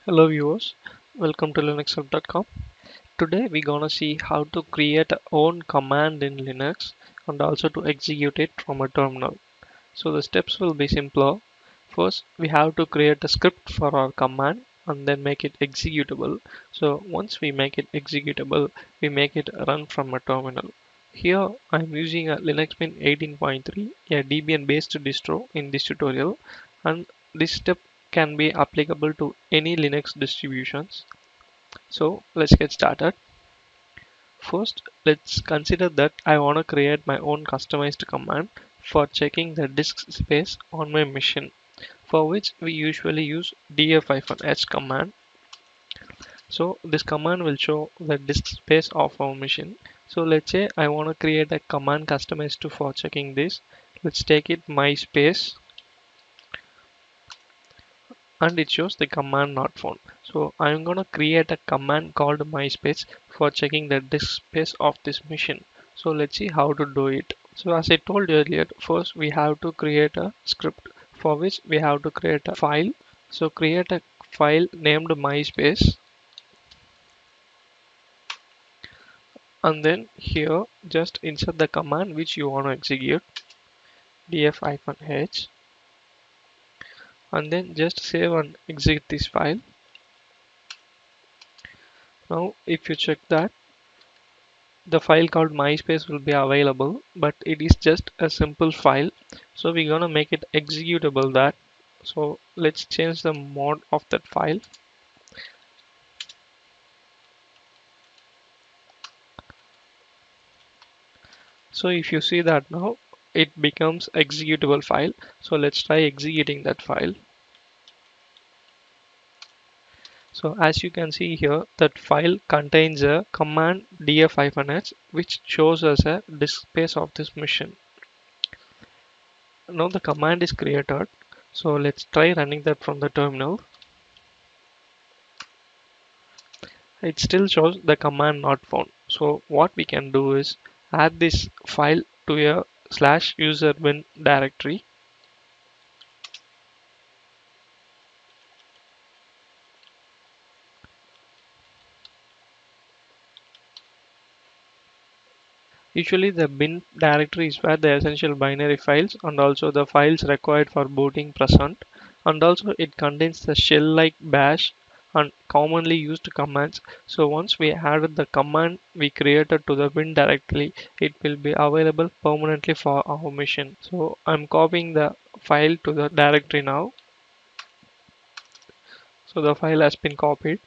Hello viewers, welcome to linuxhub.com. Today we're gonna see how to create our own command in Linux and also to execute it from a terminal. So the steps will be simpler. First, we have to create a script for our command and then make it executable. So once we make it executable, we make it run from a terminal. Here I'm using a Linux Mint 18.3, a Debian based distro in this tutorial, and this step can be applicable to any Linux distributions. So let's get started. First, let's consider that I want to create my own customized command for checking the disk space on my machine, for which we usually use df-h command. So this command will show the disk space of our machine. So let's say I want to create a command customized to for checking this. Let's take it my space and it shows the command not found. So I'm gonna create a command called myspace for checking the disk space of this machine. So let's see how to do it. So as I told earlier, first we have to create a script for which we have to create a file. So create a file named myspace and then here just insert the command which you want to execute df-h and then just save and exit this file. Now if you check that the file called myspace will be available, but it is just a simple file, so we're gonna make it executable that. So let's change the mode of that file. So if you see that now it becomes executable file. So let's try executing that file. So as you can see here, that file contains a command df-h which shows us a disk space of this machine. Now the command is created, so let's try running that from the terminal. It still shows the command not found. So what we can do is add this file to a slash user bin directory. Usually the bin directory is where the essential binary files and also the files required for booting present, and also it contains the shell like bash and commonly used commands. So once we added the command we created to the bin directory, it will be available permanently for our machine. So I'm copying the file to the directory now. So the file has been copied.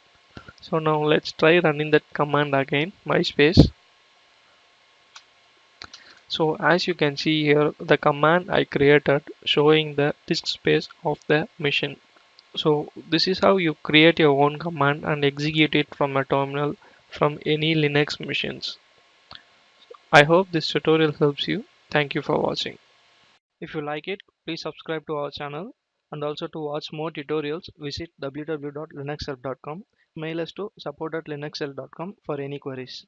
So now let's try running that command again, myspace. So as you can see here, the command I created showing the disk space of the machine. So this is how you create your own command and execute it from a terminal from any Linux machines. I hope this tutorial helps you. Thank you for watching. If you like it, please subscribe to our channel, and also to watch more tutorials visit www.linuxhelp.com. Mail us to support@linuxhelp.com for any queries.